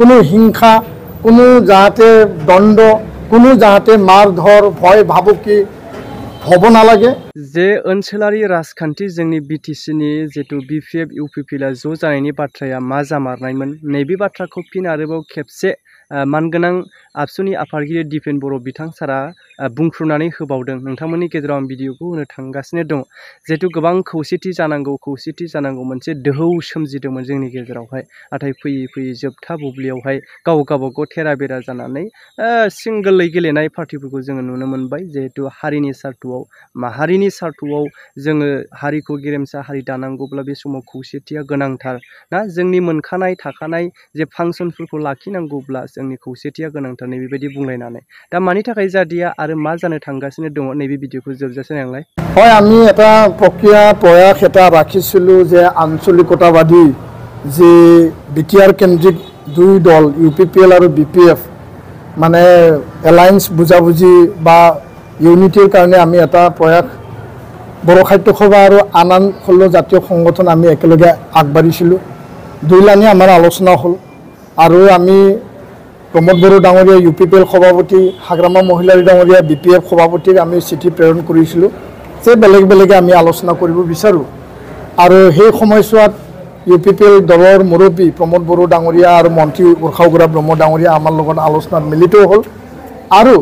কোনো হিংসা, কোনো যাতে দ্বন্দ্ব, কোনো যাতে মারধর ভয় ভাবুকি হব নালাগে। जे ओनसोलारि राजखान्थि जोंनि बिटिसिनि जितु बिपिएफ इउपिपिएलआ ज' जानायनि बाथ्राया मा जामारनायमोन नैबे बाथ्राखौ फिन आरोबाव खेबसे मानगोनां आबसुनि आफादगिरि दिपेन बर' बिथां सारा बुंफ्रुनानै होबावदों। नोंथांमोननि गेजेराव आं भिडिअखौ होनो थांगासिनो दं। जिहेतु गोबां खौसेथि जानांगौ मोनसे दोहौ सोमजिदोंमोन जोंनि गेजेरावहाय, नाथाय फैयै फैयै जोबथा बुब्लियावहाय गावबागाव थेरा बेरा जानानै सिंगोलै गेलेनाय पार्टिफोरखौ जोङो नुनो मोनबाय। जिहेतु हारिनि सार्थआव माहारिनि सार्थआव जोङो हारिखौ गेरेमसा हारि दानांगौब्ला बे समाव खौसेथिया गोनांथार ना, जोंनि मोनखानाय थाखानाय जे फांसनफोरखौ लाखिनांगौब्ला जोंनि खौसेथिया गोनांथार नैबेबायदि बुंलायनानै दा मानि थाखाय जादिया आरो मा जानो थांगासिनो दङ नैबे भिडिअखौ जोबजासे नायलाय। হয়, আমি এটা প্ৰক্ৰিয়া প্ৰয়াস এটা ৰাখিছিলোঁ যে আঞ্চলিকতাবাদী যে বিটিআৰ কেন্দ্ৰিক দুই দল ইউপিপিএল আৰু বিপিএফ মানে এলায়েন্স বুজাবুজি বা ইউনিটিৰ কাৰণে আমি এটা প্ৰয়াস বড়ো সাহিত্য সভা আৰু আন আন 16 জাতীয় সংগঠন আমি একেলগে আগবাঢ়িছিলোঁ। দুইলানি আমাৰ আলোচনা হ'ল আৰু আমি প্ৰমোদ বড়ো ডাঙৰীয়া ইউপিপিএল সভাপতি, হাগ্ৰামা মহিলাৰী ডাঙৰীয়া বিপিএফ সভাপতিক আমি চিঠি প্ৰেৰণ কৰিছিলোঁ যে বেলেগ বেলেগে আমি আলোচনা কৰিব বিচাৰোঁ। আৰু সেই সময়ছোৱাত ইউপিপিএল দলৰ মুৰব্বী প্ৰমোদ বড়ো ডাঙৰীয়া আৰু মন্ত্ৰী উৰ্খাওগৰা ব্ৰহ্ম ডাঙৰীয়া আমাৰ লগত আলোচনাত মিলিত হ'ল। আৰু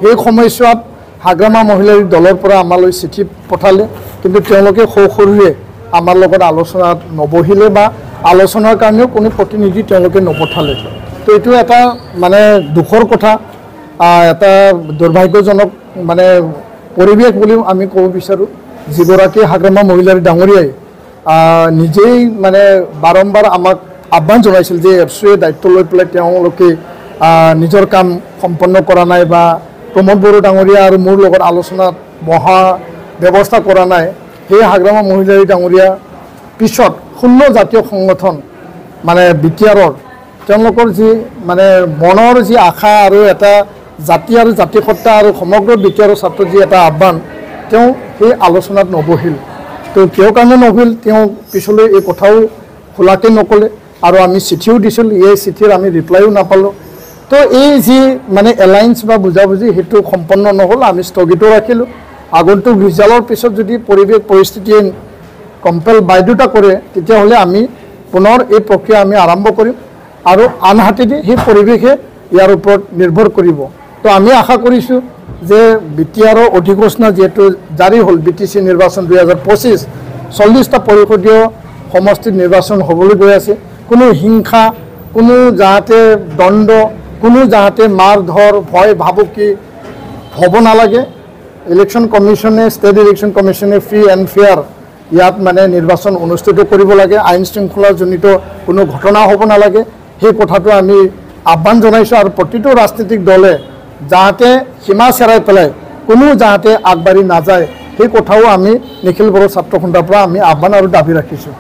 সেই সময়ছোৱাত হাগ্ৰামা মহিলাৰী দলৰ পৰা আমালৈ চিঠি পঠালে, কিন্তু তেওঁলোকে সৰুৰে আমাৰ লগত আলোচনাত নবহিলে বা আলোচনাৰ কাৰণেও কোনো প্ৰতিনিধি তেওঁলোকে নপঠালে। তো এইটো এটা মানে দুখৰ কথা, এটা দুৰ্ভাগ্যজনক মানে পৰিৱেশ বুলি আমি ক'ব বিচাৰোঁ। যিগৰাকী হাগ্ৰামা মহিলাৰী ডাঙৰীয়াই নিজেই মানে বাৰম্বাৰ আমাক আহ্বান জনাইছিল যে এফচুৱে দায়িত্ব লৈ পেলাই তেওঁলোকে নিজৰ কাম সম্পন্ন কৰা নাই বা প্ৰমোদ বড়ো ডাঙৰীয়া আৰু মোৰ লগত আলোচনাত বহা ব্যৱস্থা কৰা নাই। সেই হাগ্ৰামা মহিলাৰী ডাঙৰীয়া পিছত 16 জাতীয় সংগঠন মানে বিটিআৰৰ তেওঁলোকৰ যি মানে মনৰ যি আশা আৰু এটা জাতি আৰু জাতিসত্তা আৰু সমগ্ৰ বিটিআৰৰ ছাত্ৰৰ যি এটা আহ্বান, তেওঁ সেই আলোচনাত নবহিল। তো কিয় কাৰণে নবহিল তেওঁ পিছলৈ এই কথাও খোলাকৈ নক'লে আৰু আমি চিঠিও দিছিলোঁ, এই চিঠিৰ আমি ৰিপ্লাইও নাপালোঁ। তো এই যি মানে এলায়েন্স বা বুজাবুজি সেইটো সম্পন্ন নহ'ল, আমি স্থগিত ৰাখিলোঁ। আগন্তুক ৰিজাল্টৰ পিছত যদি পৰিৱেশ পৰিস্থিতিয়ে কম্পেল বাধ্যতা কৰে তেতিয়াহ'লে আমি পুনৰ এই প্ৰক্ৰিয়া আমি আৰম্ভ কৰিম আৰু আনহাতেদি সেই পৰিৱেশে ইয়াৰ ওপৰত নিৰ্ভৰ কৰিব। তো আমি আশা কৰিছোঁ যে বিটিআৰৰ অধিঘোষণা যিহেতু জাৰি হ'ল, বিটিচি নিৰ্বাচন 2025 40টা পৰিষদীয় সমষ্টিত নিৰ্বাচন হ'বলৈ গৈ আছে। কোনো হিংসা, কোনো যাতে দ্বন্দ্ব, কোনো যাতে মাৰধৰ ভয় ভাবুকি হ'ব নালাগে। ইলেকশ্যন কমিশ্যনে, ষ্টেট ইলেকশ্যন কমিশ্যনে ফ্ৰী এণ্ড ফেয়াৰ ইয়াত মানে নিৰ্বাচন অনুষ্ঠিত কৰিব লাগে। আইন শৃংখলাজনিত কোনো ঘটনা হ'ব নালাগে, সেই কথাটো আমি আহ্বান জনাইছোঁ। আৰু প্ৰতিটো ৰাজনৈতিক দলে যাতে সীমা চেৰাই পেলাই কোনো যাতে আগবাঢ়ি নাযায় সেই কথাও আমি নিখিল বড়ো ছাত্ৰ সন্থাৰ পৰা আমি আহ্বান আৰু দাবী ৰাখিছোঁ।